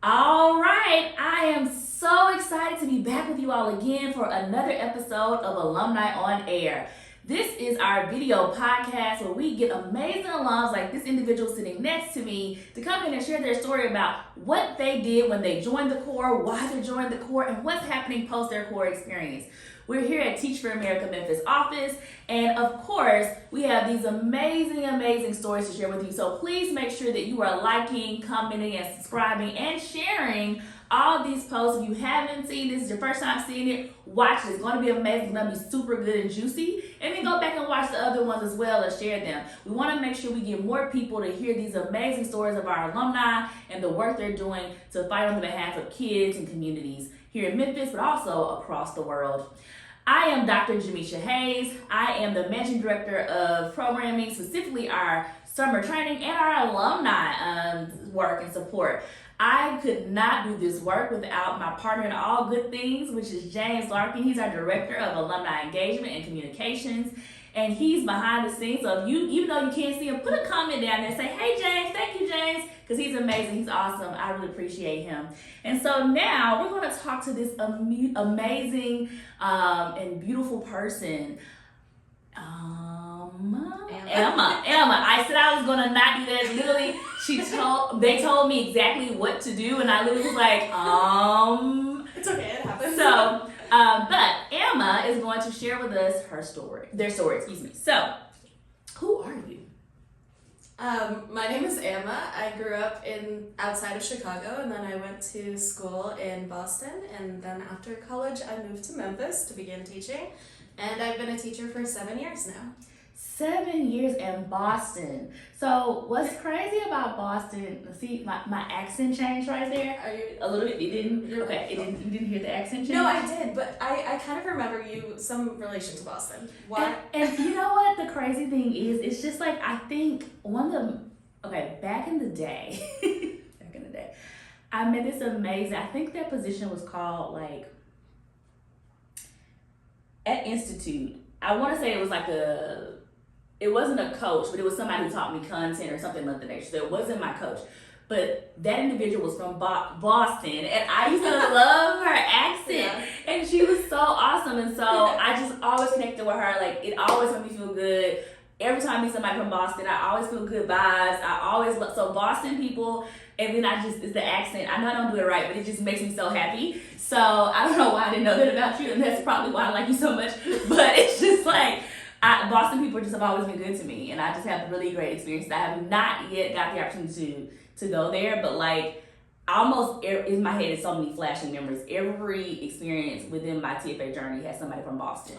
All right, I am so excited to be back with you all again for another episode of Alumni on Air. This is our video podcast where we get amazing alums like this individual sitting next to me to come in and share their story about what they did when they joined the Corps, why they joined the Corps, and what's happening post their Corps experience. We're here at Teach for America Memphis office, and of course, we have these amazing stories to share with you. So please make sure that you are liking, commenting, and subscribing, and sharing all these posts. If you haven't seen this, is your first time seeing it, watch it. It's going to be amazing. It's going to be super good and juicy. And then go back and watch the other ones as well and share them. We want to make sure we get more people to hear these amazing stories of our alumni and the work they're doing to fight on the behalf of kids and communities here in Memphis, but also across the world. I am Dr. Jamisha Hayes. I am the Managing Director of Programming, specifically our summer training and our alumni work and support. I could not do this work without my partner in all good things, which is James Larkin. He's our Director of Alumni Engagement and Communications, and he's behind the scenes. So if you, even though you can't see him, put a comment down there and say, "Hey James, thank you James," because he's amazing, he's awesome. I really appreciate him. And so now we're going to talk to this amazing and beautiful person. Emma. I said I was gonna not do that. Literally, they told me exactly what to do, and I literally was like, It's okay, it happens. So, but Emma is going to share with us their story. So, who are you? My name is Emma. I grew up outside of Chicago, and then I went to school in Boston, and then after college, I moved to Memphis to begin teaching, and I've been a teacher for 7 years now. 7 years in Boston. So what's crazy about Boston? See, my accent changed right there. Are you a little bit? You didn't? Okay, you didn't hear the accent change? No, I did, but I kind of remember some relation to Boston. Why? And you know what the crazy thing is? It's just like, I think back in the day, I met this amazing, I think that position was called at Institute. I want to say it was it wasn't a coach, but it was somebody who taught me content or something of the nature. So it wasn't my coach. But that individual was from Boston, and I used to love her accent. Yeah. And she was so awesome. And so I just always connected with her. Like, it always made me feel good. Every time I meet somebody from Boston, I always feel good vibes. I always love, so Boston people, and then it's the accent. I know I don't do it right, but it just makes me so happy. So I don't know why I didn't know that about you, and that's probably why I like you so much. But it's just like, Boston people just have always been good to me, and I just have really great experiences. I have not yet got the opportunity to go there, but almost in my head is so many flashing memories. Every experience within my TFA journey has somebody from Boston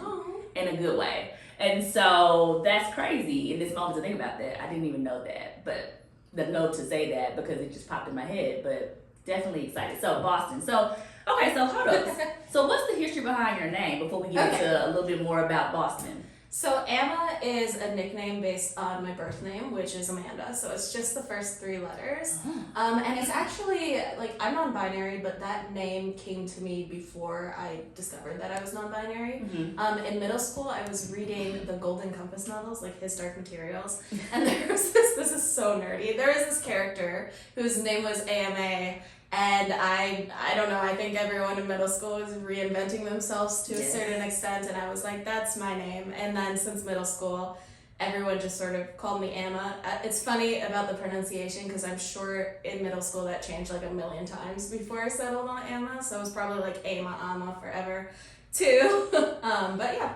in a good way. And so that's crazy in this moment to think about that. I didn't even know that, but the note to say that because it just popped in my head, but definitely excited. So Boston. So, okay, so hold up. So what's the history behind your name before we get into a little bit more about Boston? So Emma is a nickname based on my birth name, which is Amanda. So it's just the first 3 letters. And it's actually, I'm non-binary, but that name came to me before I discovered that I was non-binary. Mm-hmm. In middle school, I was reading the Golden Compass novels, His Dark Materials. And there was this is so nerdy, there was this character whose name was AMA. And I don't know, I think everyone in middle school was reinventing themselves to a certain extent, and I was like, that's my name. And then since middle school, everyone just sort of called me Emma. It's funny about the pronunciation, because I'm sure in middle school that changed 1,000,000 times before I settled on Emma, so it was probably Emma, Amma forever too. But yeah,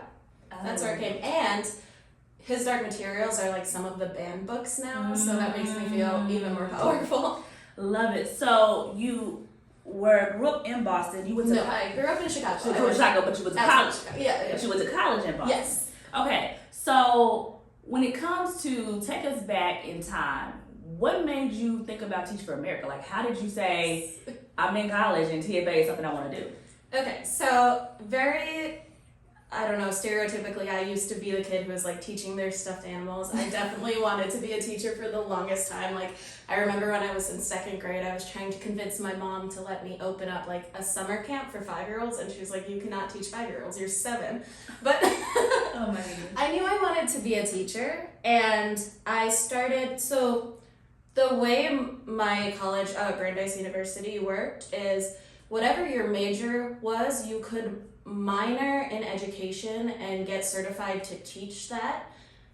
that's where it came. And His Dark Materials are some of the banned books now, so that makes me feel even more powerful. Love it. So you grew up in Boston. You went to I grew up in Chicago. You grew up in Chicago, but you went to college. Yeah. But you went to college in Boston. Yes. Okay. So when it comes to take us back in time, what made you think about Teach for America? How did you say, I'm in college and TFA is something I want to do? Okay. So stereotypically, I used to be the kid who was teaching their stuffed animals. I definitely wanted to be a teacher for the longest time. I remember when I was in 2nd grade, I was trying to convince my mom to let me open up a summer camp for 5-year-olds, and she was like, you cannot teach 5-year-olds, you're 7. But oh my goodness. I knew I wanted to be a teacher, and I started, so The way my college, Brandeis University, worked is whatever your major was, you could minor in education and get certified to teach that.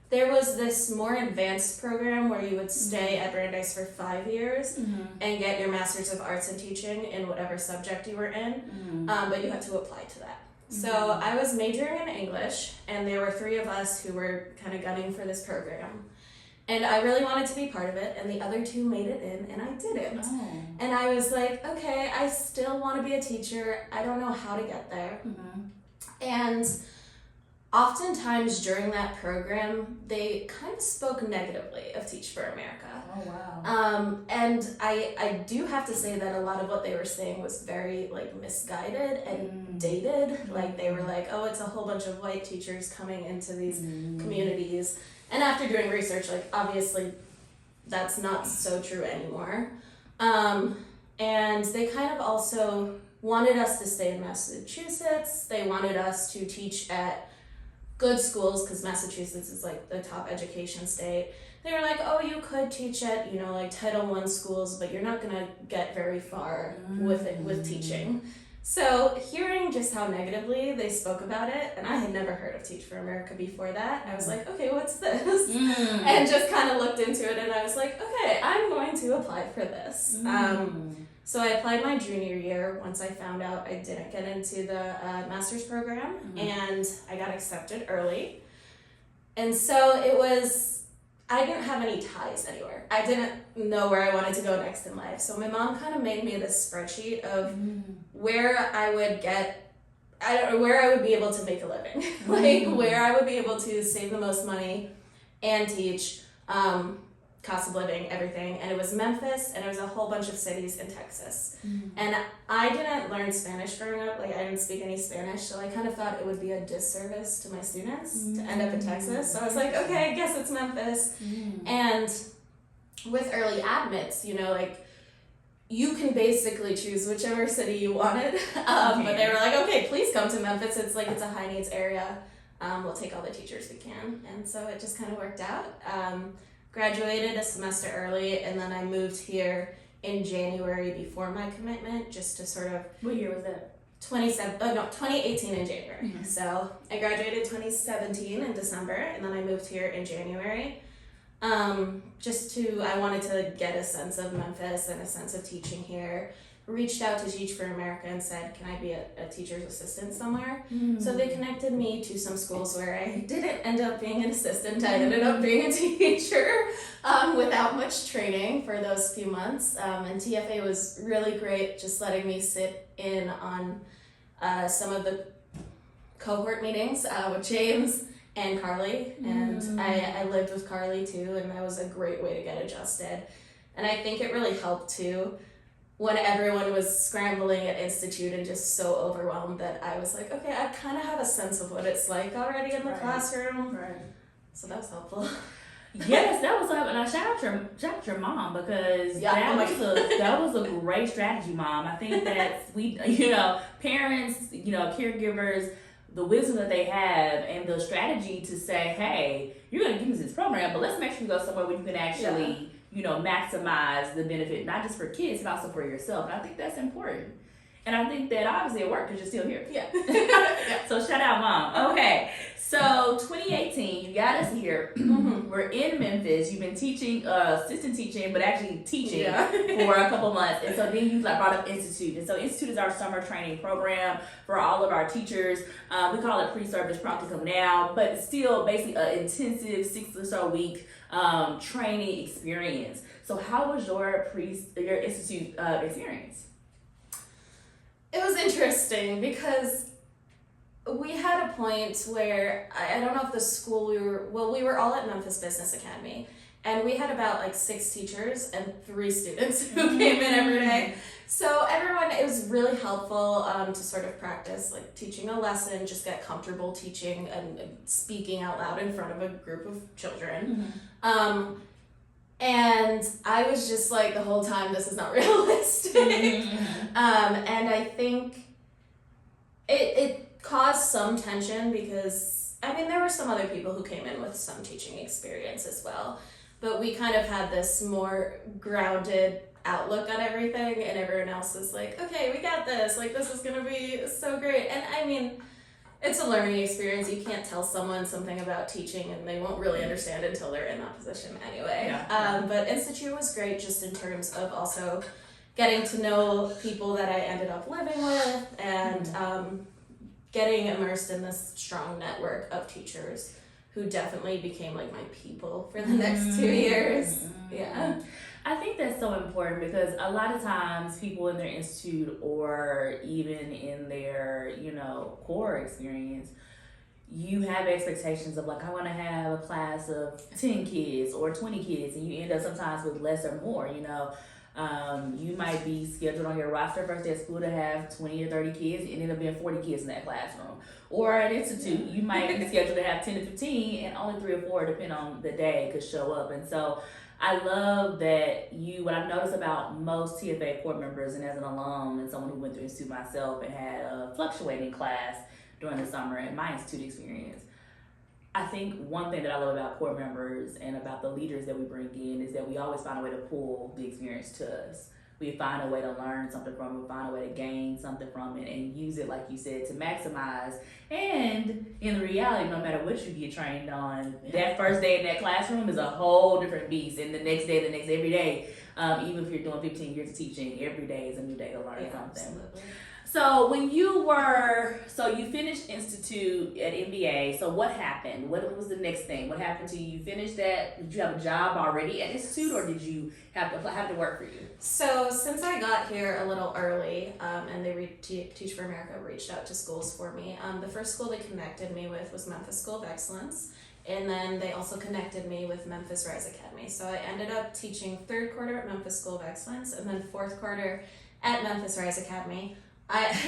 There was this more advanced program where you would stay at Brandeis for 5 years and get your Master's of Arts in Teaching in whatever subject you were in, but you had to apply to that. So I was majoring in English, and there were 3 of us who were kind of gunning for this program. And I really wanted to be part of it, and the other 2 made it in, and I didn't. Oh. And I was like, okay, I still want to be a teacher. I don't know how to get there. And oftentimes during that program, they kind of spoke negatively of Teach for America. Oh, wow. And I do have to say that a lot of what they were saying was very misguided and dated. Like they were like, oh, it's a whole bunch of white teachers coming into these communities. And after doing research, obviously that's not so true anymore. And they kind of also wanted us to stay in Massachusetts. They wanted us to teach at good schools because Massachusetts is the top education state. They were like, oh, you could teach at, Title I schools, but you're not going to get very far with teaching. So hearing just how negatively they spoke about it, and I had never heard of Teach for America before that, I was like, okay, what's this? And just kind of looked into it, and I was like, okay, I'm going to apply for this. So I applied my junior year once I found out I didn't get into the master's program, and I got accepted early. And so I didn't have any ties anywhere. I didn't know where I wanted to go next in life. So my mom kind of made me this spreadsheet of where I would where I would be able to make a living, where I would be able to save the most money and teach, cost of living, everything. And it was Memphis, and it was a whole bunch of cities in Texas. And I didn't learn Spanish growing up. I didn't speak any Spanish, so I kind of thought it would be a disservice to my students to end up in Texas. So I was like, okay, I guess it's Memphis. And with early admits, you can basically choose whichever city you wanted. But they were like, okay, please come to Memphis. It's a high needs area. We'll take all the teachers we can. And so it just kind of worked out. Graduated a semester early, and then I moved here in January before my commitment, just to sort of... What year was that? 2018 in January. So I graduated 2017 in December, and then I moved here in January. I wanted to get a sense of Memphis and a sense of teaching here. Reached out to Teach for America and said, can I be a teacher's assistant somewhere? So they connected me to some schools where I didn't end up being an assistant. I ended up being a teacher without much training for those few months. And TFA was really great, just letting me sit in on some of the cohort meetings with James and Carly. And I lived with Carly too, and that was a great way to get adjusted. And I think it really helped too, when everyone was scrambling at Institute and just so overwhelmed, that I was like, okay, I kind of have a sense of what it's like already in the classroom. So that was helpful. Yes, that was helpful. And I shout out your mom, because that was a great strategy, Mom. I think that parents, caregivers, the wisdom that they have and the strategy to say, hey, you're going to give us this program, but let's make sure you go somewhere where you can actually maximize the benefit, not just for kids, but also for yourself. And I think that's important. And I think that obviously it worked because you're still here. Yeah. So shout out, Mom. Okay. So 2018, you got us here. We're in Memphis. You've been teaching, assistant teaching, but actually teaching for a couple months. And so then you brought up Institute. And so Institute is our summer training program for all of our teachers. We call it pre-service practicum now, but it's still basically an intensive 6 or so week training experience. So how was your Institute experience? It was interesting because we had a point where, I don't know if the school we were all at Memphis Business Academy, and we had about 6 teachers and 3 students who came in every day. So everyone, it was really helpful to sort of practice teaching a lesson, just get comfortable teaching and speaking out loud in front of a group of children. And I was just the whole time, this is not realistic. And I think it caused some tension because, there were some other people who came in with some teaching experience as well. but we kind of had this more grounded outlook on everything, and everyone else was like, okay, we got this, like this is gonna be so great. And I mean, it's a learning experience. You can't tell someone something about teaching and they won't really understand until they're in that position anyway. But Institute was great just in terms of also getting to know people that I ended up living with, and getting immersed in this strong network of teachers who definitely became like my people for the next 2 years. Yeah. I think that's so important because a lot of times people in their institute or even in their, core experience, you have expectations of like, I want to have a class of 10 kids or 20 kids, and you end up sometimes with less or more, You might be scheduled on your roster first day of school to have 20 or 30 kids, and end up being 40 kids in that classroom. Or at institute, you might be scheduled to have 10 to 15, and only 3 or 4, depending on the day, could show up. And so I love that what I've noticed about most TFA core members, and as an alum and someone who went through institute myself and had a fluctuating class during the summer in my institute experience, I think one thing that I love about core members and about the leaders that we bring in is that we always find a way to pull the experience to us. We find a way to learn something from it, we find a way to gain something from it and use it, like you said, to maximize. And in reality, no matter what you get trained on, that first day in that classroom is a whole different beast. And the next day, every day, even if you're doing 15 years of teaching, every day is a new day to learn something. Absolutely. So when you finished Institute at MBA, so what happened? What was the next thing? What happened to you? You finished that? Did you have a job already at Institute, or did you have to work for you? So since I got here a little early, and Teach for America reached out to schools for me, the first school they connected me with was Memphis School of Excellence, and then they also connected me with Memphis Rise Academy. So I ended up teaching 3rd quarter at Memphis School of Excellence, and then 4th quarter at Memphis Rise Academy.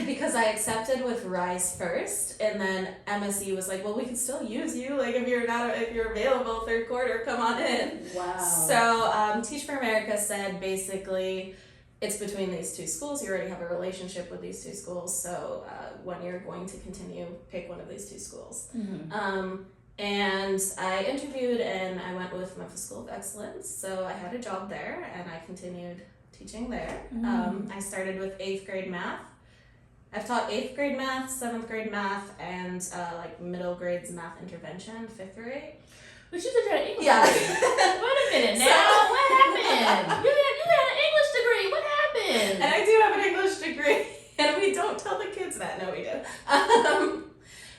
Because I accepted with Rise first, and then MSE was like, well, we can still use you, like if you're available 3rd quarter, come on in. Wow. So Teach for America said basically it's between these 2 schools. You already have a relationship with these 2 schools, so when you're going to continue, pick one of these 2 schools. And I interviewed and I went with Memphis School of Excellence, so I had a job there and I continued teaching there. I started with 8th grade math. I've taught 8th grade math, 7th grade math, and like middle grades math intervention, 5th grade. But you said you had an English degree. Wait a minute now. What happened? You had an English degree. What happened? And I do have an English degree, and we don't tell the kids that. No, we do.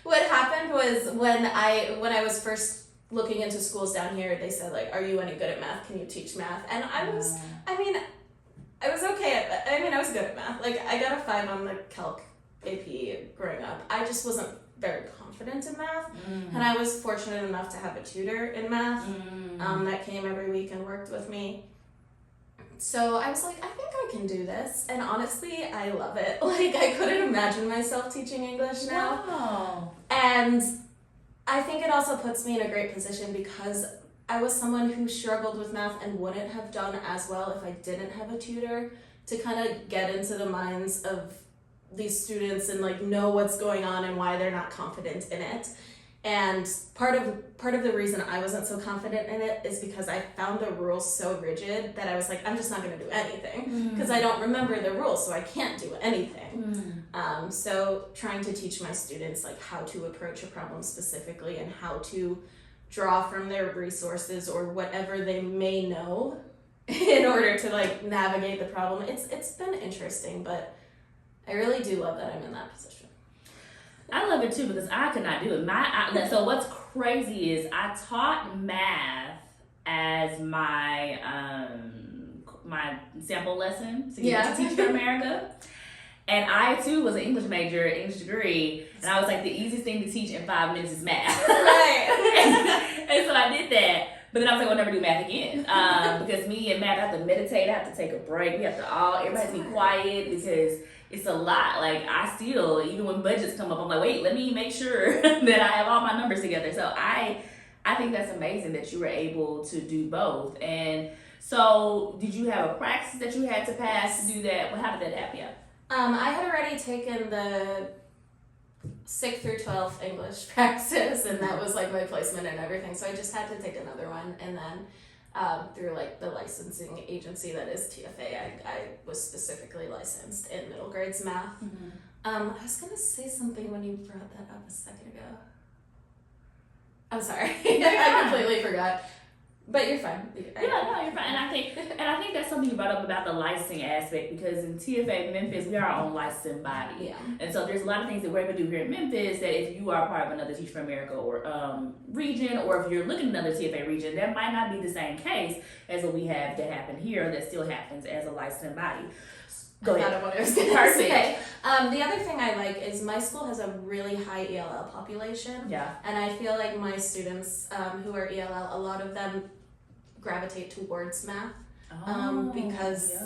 What happened was when I was first looking into schools down here, they said like, "Are you any good at math? Can you teach math?" And I was okay at, I was good at math. Like, I got a 5 on the Calc AP growing up. I just wasn't very confident in math. And I was fortunate enough to have a tutor in math that came every week and worked with me. So I was like, I think I can do this. And honestly, I love it. Like, I couldn't imagine myself teaching English now. Wow. And I think it also puts me in a great position because I was someone who struggled with math and wouldn't have done as well if I didn't have a tutor to kind of get into the minds of these students and like know what's going on and why they're not confident in it. And part of the reason I wasn't so confident in it is because I found the rules so rigid that I was like, I'm just not going to do anything because I don't remember the rules, so I can't do anything. So trying to teach my students like how to approach a problem specifically and how to draw from their resources or whatever they may know in order to like navigate the problem. It's been interesting, but I really do love that I'm in that position. I love it too because I could not do it. So what's crazy is I taught math as my my sample lesson to get to Teach for America. And I too was an English major, English degree, and I was like, the easiest thing to teach in 5 minutes is math. Right. and so I did that. But then I was like, I'll never do math again. Because me and math, I have to meditate, I have to take a break. We have to everybody has to be quiet because it's a lot. Like, I still, even when budgets come up, I'm like, wait, let me make sure that I have all my numbers together. So I think that's amazing that you were able to do both. And so did you have a practice that you had to pass to do that? Well, how did that happen? I had already taken the 6th through 12th English practice, and that was like my placement and everything. So I just had to take another one, and then through like the licensing agency that is TFA. I was specifically licensed in middle grades math. I was gonna say something when you brought that up a second ago. I'm sorry. I completely forgot. But you're fine. No, you're fine. And I think that's something you brought up about the licensing aspect, because in TFA Memphis, we are our own licensing body. Yeah. And so there's a lot of things that we're able to do here in Memphis that if you are part of another Teach for America or region, or if you're looking at another TFA region, that might not be the same case as what we have that happened here, that still happens as a licensing body. Go ahead. I thought of what I was going to say. The other thing I like is my school has a really high ELL population. Yeah. And I feel like my students who are ELL, a lot of them gravitate towards math. Because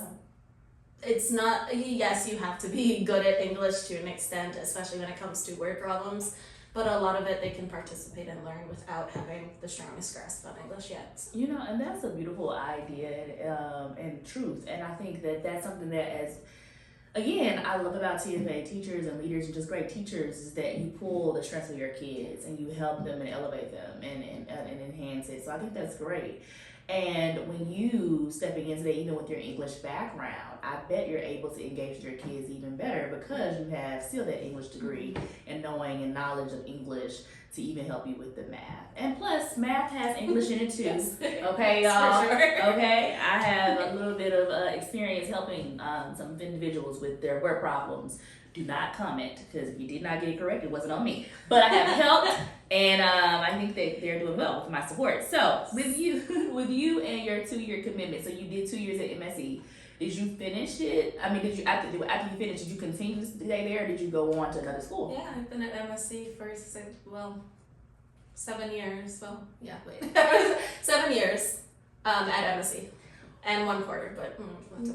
it's not, yes, you have to be good at English to an extent, especially when it comes to word problems. But a lot of it they can participate and learn without having the strongest grasp on English yet. You know, and that's a beautiful idea and truth. And I think that that's something that, as again, I love about TFA teachers and leaders and just great teachers, is that you pull the strengths of your kids and you help them and elevate them and enhance it. So I think that's great. And when you stepping into that, even with your English background, I bet you're able to engage with your kids even better because you have still that English degree and knowing and knowledge of English to even help you with the math. And plus, math has English in it too. Yes. Okay, y'all. Sure. Okay, I have a little bit of experience helping some individuals with their word problems. Do not comment, because if you did not get it correct, it wasn't on me. But I have helped, and I think that they're doing well with my support. So with you and your 2-year commitment, so you did 2 years at MSE. Did you finish it? I mean, did you after you finished, did you continue to stay there, or did you go on to another school? Yeah, I've been at MSc for 7 years. Well, yeah, wait, 7 years at MSc. And 1 quarter, but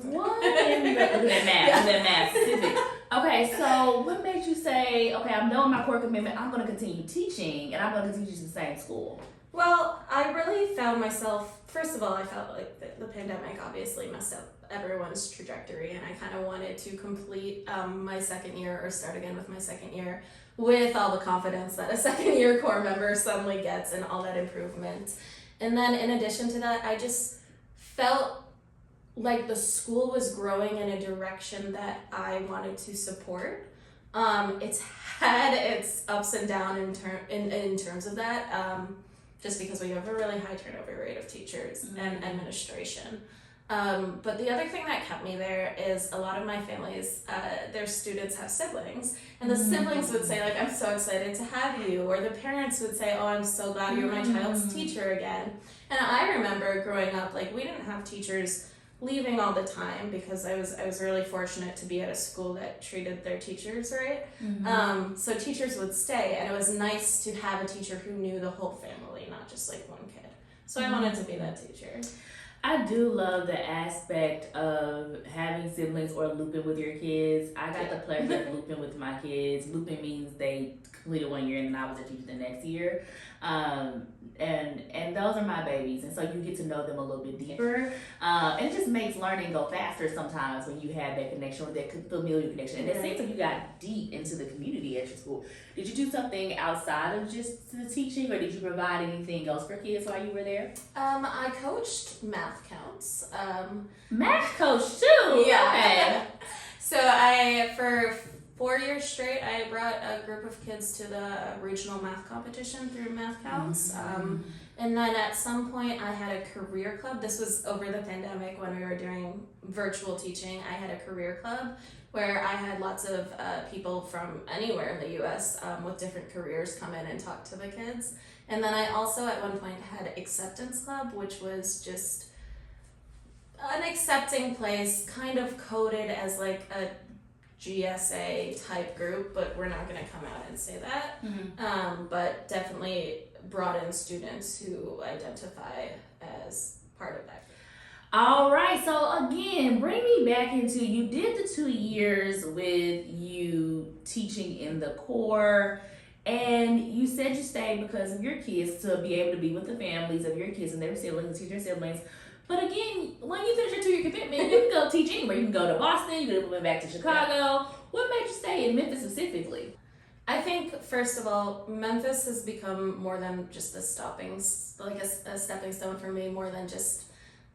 What? Look at math, specific. Okay, so what made you say, okay, I'm done with my core commitment, I'm going to continue teaching, and I'm going to continue to the same school? Well, I really found myself, first of all, I felt like the pandemic obviously messed up everyone's trajectory, and I kind of wanted to complete my second year, or start again with my second year, with all the confidence that a second year core member suddenly gets and all that improvement. And then in addition to that, I just felt like the school was growing in a direction that I wanted to support. It's had its ups and downs in terms of that, just because we have a really high turnover rate of teachers and administration. But the other thing that kept me there is a lot of my families, their students have siblings, and the siblings would say, like, I'm so excited to have you, or the parents would say, oh, I'm so glad you're my child's teacher again. And I remember growing up, like, we didn't have teachers leaving all the time, because I was really fortunate to be at a school that treated their teachers right. So teachers would stay, and it was nice to have a teacher who knew the whole family, not just like one kid. So I wanted to be that teacher. I do love the aspect of having siblings or looping with your kids. I got the pleasure of looping with my kids. Looping means they completed 1 year and then I was a teacher the next year. And those are my babies, and so you get to know them a little bit deeper. And it just makes learning go faster sometimes when you have that connection or that familiar connection. And it seems like you got deep into the community at your school. Did you do something outside of just the teaching, or did you provide anything else for kids while you were there? I coached math counts. Math coach too? Yeah. So for 4 years straight, I brought a group of kids to the regional math competition through Math Counts. And then at some point I had a career club. This was over the pandemic when we were doing virtual teaching. I had a career club where I had lots of people from anywhere in the US with different careers come in and talk to the kids. And then I also at one point had Acceptance Club, which was just an accepting place, kind of coded as like a GSA type group, but we're not going to come out and say that. But definitely brought in students who identify as part of that group. All right, so again, bring me back into, you did the 2 years with you teaching in the core, and you said you stayed because of your kids, to be able to be with the families of your kids and their siblings, teach their siblings. But again, when you finish your 2-year commitment, you can go teach anywhere. You can go to Boston, you can go back to Chicago. What made you stay in Memphis specifically? I think, first of all, Memphis has become more than just a stepping stone for me, more than just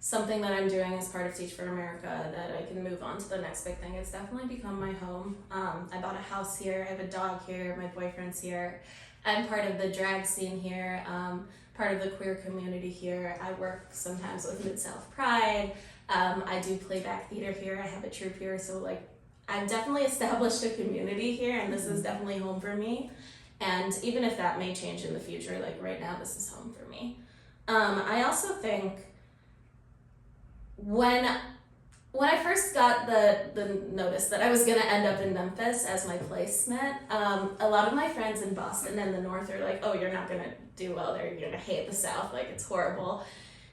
something that I'm doing as part of Teach for America, that I can move on to the next big thing. It's definitely become my home. I bought a house here, I have a dog here, my boyfriend's here. I'm part of the drag scene here, part of the queer community here. I work sometimes with Mid-South Pride. I do playback theater here, I have a troupe here, so like I've definitely established a community here, and this is definitely home for me. And even if that may change in the future, like right now, this is home for me. I also think when I first got the notice that I was gonna end up in Memphis as my placement, a lot of my friends in Boston and the North are like, "Oh, you're not gonna do well there. You're gonna hate the South. Like it's horrible."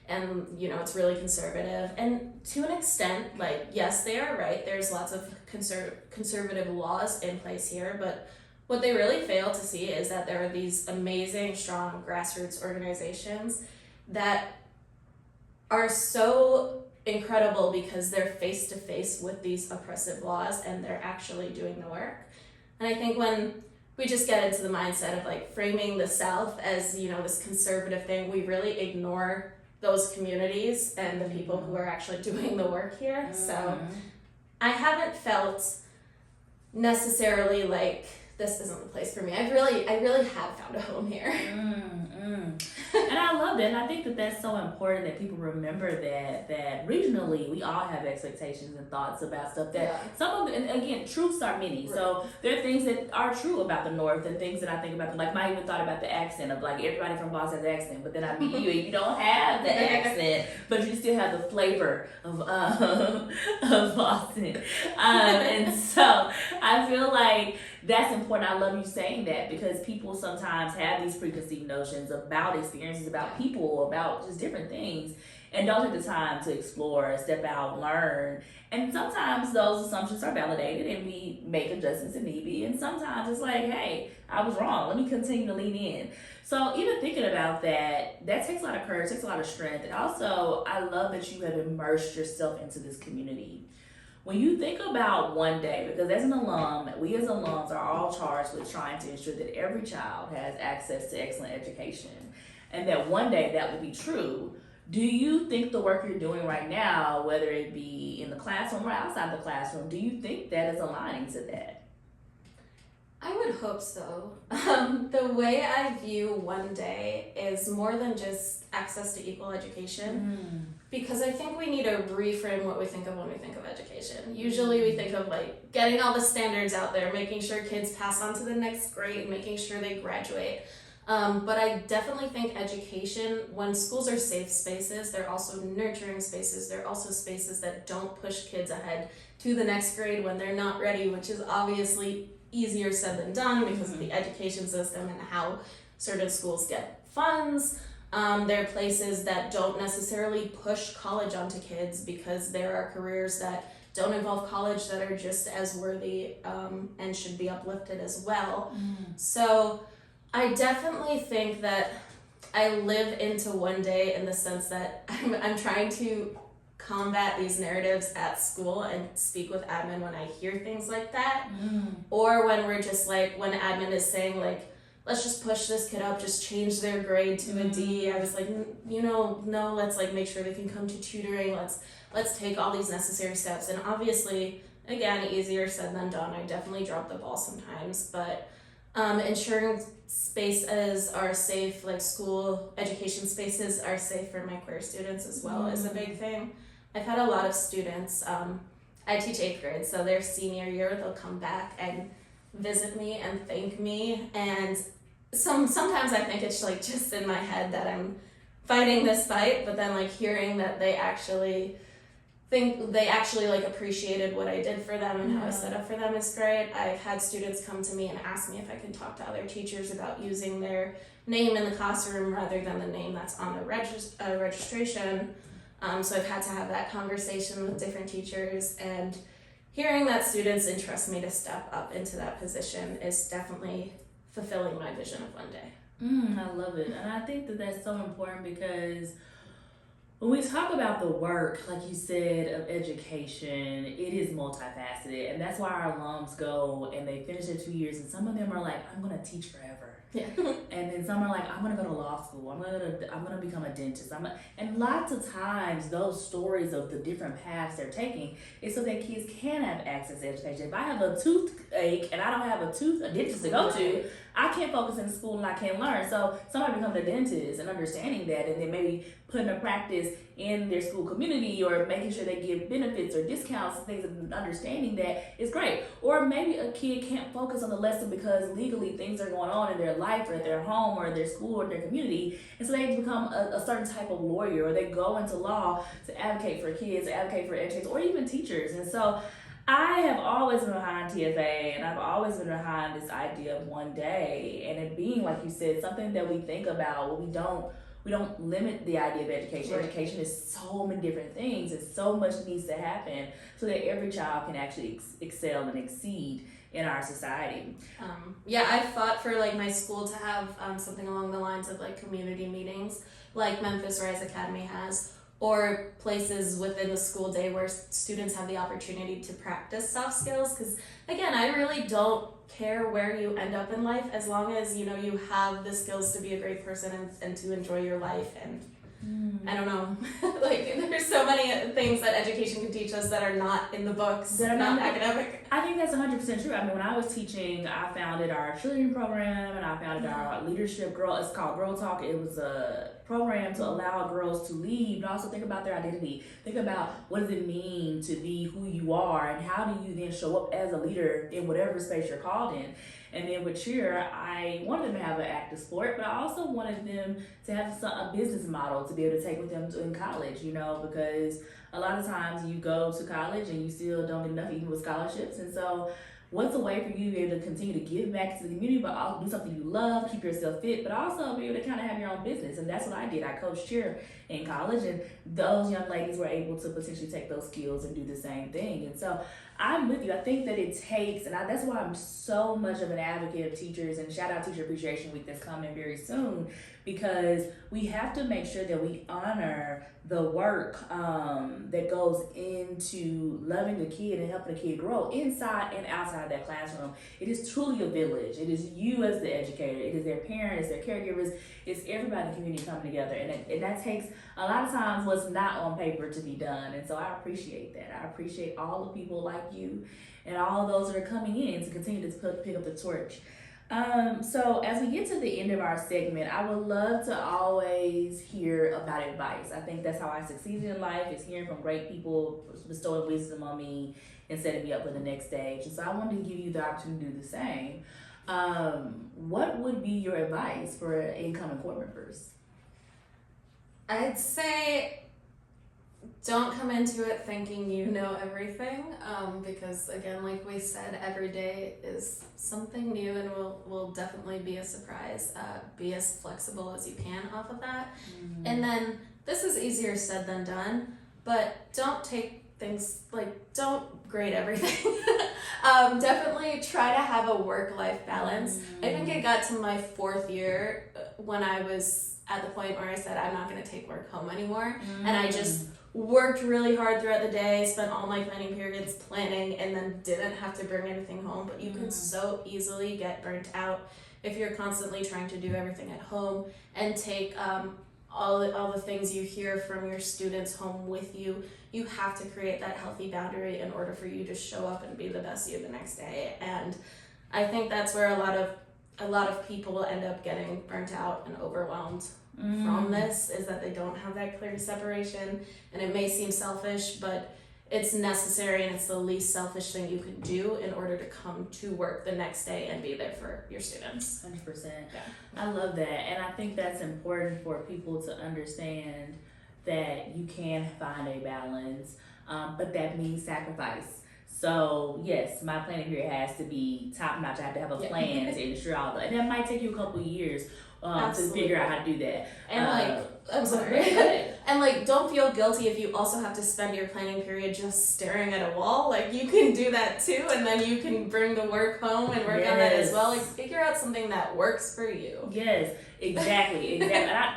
And it's really conservative, and to an extent, like, yes, they are right, there's lots of conservative laws in place here, but what they really fail to see is that there are these amazing, strong grassroots organizations that are so incredible because they're face to face with these oppressive laws and they're actually doing the work. And I think when we just get into the mindset of like framing the South as this conservative thing, we really ignore those communities and the people who are actually doing the work here. So I haven't felt necessarily like this isn't the place for me. I really have found a home here. And I love that, and I think that that's so important that people remember that regionally we all have expectations and thoughts about stuff that some of them, and again, truths are many. Right. So there are things that are true about the North and things that I think about, like I even thought about the accent of like everybody from Boston has an accent, but then I meet you and you don't have the accent, but you still have the flavor of Boston. And so I feel like that's important. I love you saying that because people sometimes have these preconceived notions about experiences, about people, about just different things, and don't take the time to explore, step out, learn. And sometimes those assumptions are validated and we make adjustments if need be. And sometimes it's like, hey, I was wrong. Let me continue to lean in. So even thinking about that takes a lot of courage, takes a lot of strength. And also, I love that you have immersed yourself into this community. When you think about one day, because as an alum, we as alums are all charged with trying to ensure that every child has access to excellent education, and that one day that will be true, do you think the work you're doing right now, whether it be in the classroom or outside the classroom, do you think that is aligning to that? I would hope so. The way I view one day is more than just access to equal education, because I think we need to reframe what we think of when we think of education. Usually we think of like getting all the standards out there, making sure kids pass on to the next grade, making sure they graduate. But I definitely think education, when schools are safe spaces, they're also nurturing spaces. They're also spaces that don't push kids ahead to the next grade when they're not ready, which is obviously easier said than done because of the education system and how certain schools get funds. There are places that don't necessarily push college onto kids because there are careers that don't involve college that are just as worthy and should be uplifted as well. So I definitely think that I live into one day in the sense that I'm trying to combat these narratives at school and speak with admin when I hear things like that. Or when we're just like, when admin is saying like, let's just push this kid up, just change their grade to a D. I was like, no, let's like make sure they can come to tutoring. Let's take all these necessary steps. And obviously, again, easier said than done. I definitely drop the ball sometimes, but ensuring spaces are safe, like school education spaces are safe for my queer students as well is a big thing. I've had a lot of students, I teach 8th grade, so their senior year, they'll come back and visit me and thank me, and sometimes I think it's like just in my head that I'm fighting this fight, but then like hearing that they actually like appreciated what I did for them and how I set up for them is great. I've had students come to me and ask me if I can talk to other teachers about using their name in the classroom rather than the name that's on the registration. So I've had to have that conversation with different teachers, and hearing that students entrust me to step up into that position is definitely fulfilling my vision of one day. I love it. And I think that that's so important because When we talk about the work, like you said, of education, it is multifaceted. And that's why our alums go and they finish their 2 years, and some of them are like, I'm going to teach forever. Yeah. And then some are like, I'm going to go to law school. I'm going to become a dentist. And lots of times, those stories of the different paths they're taking is so that kids can have access to education. If I have a toothache and I don't have a dentist to go to, I can't focus in school and I can't learn. So somebody becoming a dentist and understanding that, and then maybe putting a practice in their school community or making sure they give benefits or discounts and things, and understanding that is great. Or maybe a kid can't focus on the lesson because legally things are going on in their life or at their home or their school or their community, and so they become a certain type of lawyer, or they go into law to advocate for kids, advocate for educators, or even teachers. And so I have always been behind TFA, and I've always been behind this idea of one day, and it being, like you said, something that we think about. We don't limit the idea of education. Right. Education is so many different things, and so much needs to happen so that every child can actually excel and exceed in our society. I fought for like my school to have something along the lines of like community meetings, like Memphis Rise Academy has, or places within the school day where students have the opportunity to practice soft skills. Because again, I really don't care where you end up in life, as long as you have the skills to be a great person and to enjoy your life. And I don't know, like there's so many things that education can teach us that are not in the books, that are not academic. I think that's 100% true. I mean, when I was teaching, I founded our cheerleading program, and I founded our leadership it's called Girl Talk. It was a program to allow girls to lead, but also think about their identity. Think about what does it mean to be who you are, and how do you then show up as a leader in whatever space you're called in. And then with cheer, I wanted them to have an active sport, but I also wanted them to have a business model to be able to take with them in college, because a lot of times you go to college and you still don't get enough, even with scholarships. And so what's a way for you to be able to continue to give back to the community, but also do something you love, keep yourself fit, but also be able to kind of have your own business? And that's what I did. I coached cheer in college, and those young ladies were able to potentially take those skills and do the same thing. And so I'm with you. I think that it takes, and that's why I'm so much of an advocate of teachers, and shout out Teacher Appreciation Week that's coming very soon, because we have to make sure that we honor the work that goes into loving the kid and helping the kid grow inside and outside that classroom. It is truly a village. It is you as the educator. It is their parents, their caregivers. It's everybody in the community coming together. And that takes a lot of times what's not on paper to be done. And so I appreciate that. I appreciate all the people like you and all those that are coming in to continue to pick up the torch. So as we get to the end of our segment, I would love to always hear about advice. I think that's how I succeeded in life, is hearing from great people, bestowing wisdom on me and setting me up for the next stage. And so I wanted to give you the opportunity to do the same. What would be your advice for incoming court members? I'd say don't come into it thinking you know everything, because again, like we said, every day is something new and will definitely be a surprise. Be as flexible as you can off of that. And then this is easier said than done, but don't take things, like, don't grade everything. Definitely try to have a work-life balance. I think it got to my 4th year when I was at the point where I said I'm not going to take work home anymore, and I just worked really hard throughout the day, spent all my planning periods planning, and then didn't have to bring anything home. But you can so easily get burnt out if you're constantly trying to do everything at home and take all the things you hear from your students home with you. You have to create that healthy boundary in order for you to show up and be the best you the next day. And I think that's where a lot of people end up getting burnt out and overwhelmed from this, is that they don't have that clear separation. And it may seem selfish, but it's necessary, and it's the least selfish thing you can do in order to come to work the next day and be there for your students. 100%. Yeah. I love that. And I think that's important for people to understand, that you can find a balance, but that means sacrifice. So yes, my planning period has to be top notch. I have to have a plan to ensure all that. And that might take you a couple of years to figure out how to do that. And I'm sorry. And like, don't feel guilty if you also have to spend your planning period just staring at a wall. Like, you can do that too, and then you can bring the work home and work on that as well. Like, figure out something that works for you. Yes, exactly. And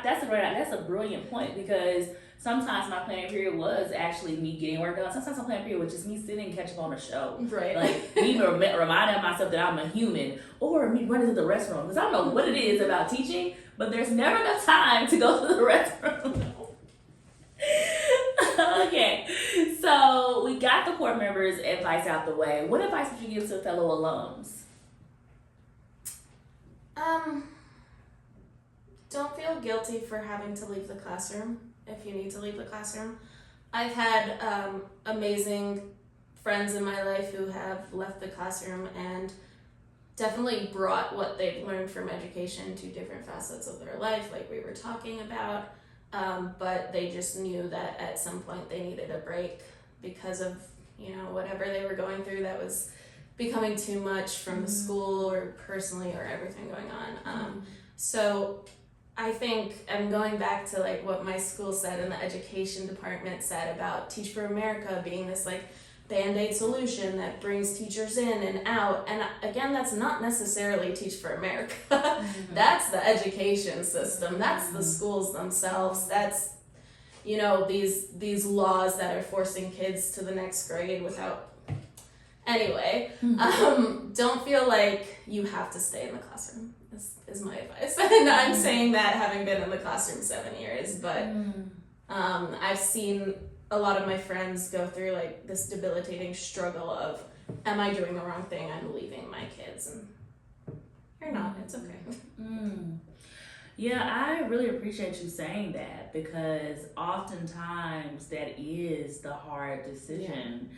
that's a brilliant point, because sometimes my planning period was actually me getting work done. Sometimes my planning period was just me sitting and catch up on a show. Right. Like, me reminding myself that I'm a human, or me running to the restroom. Because I don't know what it is about teaching, but there's never enough time to go to the restroom. Okay, so we got the core members' advice out the way. What advice would you give to fellow alums? Don't feel guilty for having to leave the classroom if you need to leave the classroom. I've had amazing friends in my life who have left the classroom and definitely brought what they've learned from education to different facets of their life, like we were talking about. But they just knew that at some point they needed a break because of, whatever they were going through that was becoming too much from the school or personally or everything going on. So I think I'm going back to like what my school said and the education department said about Teach for America being this like Band-Aid solution that brings teachers in and out. And again, that's not necessarily Teach for America. That's the education system. That's the schools themselves. That's, these laws that are forcing kids to the next grade without... Anyway, don't feel like you have to stay in the classroom, is my advice. And I'm saying that having been in the classroom 7 years, but I've seen a lot of my friends go through like this debilitating struggle of, am I doing the wrong thing? I'm leaving my kids. And you're not. It's okay. Yeah, I really appreciate you saying that, because oftentimes that is the hard decision.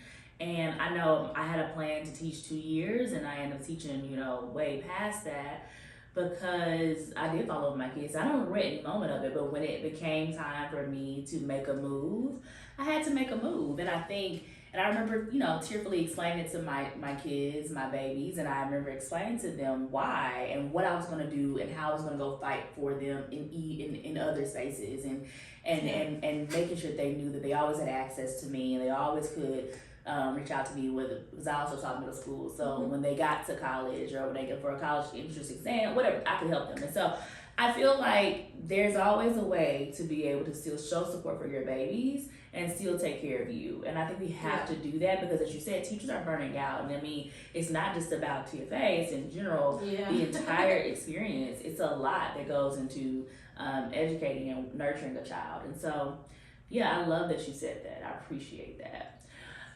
Yeah. And I know I had a plan to teach 2 years, and I ended up teaching, way past that, because I did follow my kids. I don't regret any moment of it, but when it became time for me to make a move, I had to make a move. And I remember, tearfully explaining it to my kids, my babies, and I remember explaining to them why and what I was going to do and how I was going to go fight for them in other spaces, and making sure they knew that they always had access to me and they always could reach out to me because I also taught middle school. So when they got to college or when they get for a college entrance exam, whatever, I could help them. And so I feel like there's always a way to be able to still show support for your babies and still take care of you. And I think we have to do that, because as you said, teachers are burning out. And I mean, it's not just about TFA, it's in general, the entire experience. It's a lot that goes into educating and nurturing a child. And so, I love that you said that. I appreciate that.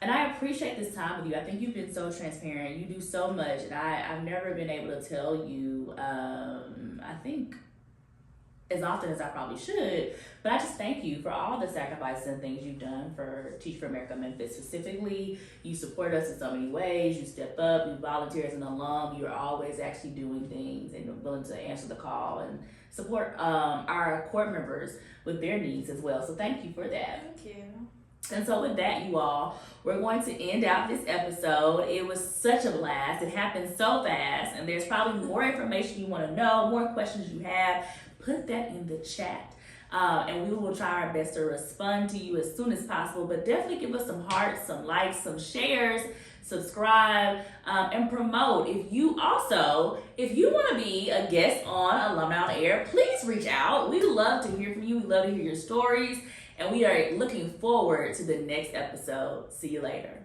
And I appreciate this time with you. I think you've been so transparent. You do so much. And I've never been able to tell you, I think, as often as I probably should, but I just thank you for all the sacrifices and things you've done for Teach for America Memphis specifically. You support us in so many ways. You step up, you volunteer as an alum. You're always actually doing things and willing to answer the call and support our court members with their needs as well. So thank you for that. Thank you. And so with that, you all, we're going to end out this episode. It was such a blast. It happened so fast, and there's probably more information you want to know, more questions you have. Put that in the chat, and we will try our best to respond to you as soon as possible. But definitely give us some hearts, some likes, some shares, subscribe, and promote. If you want to be a guest on Alumni on Air, please reach out. We love to hear from you. We love to hear your stories, and we are looking forward to the next episode. See you later.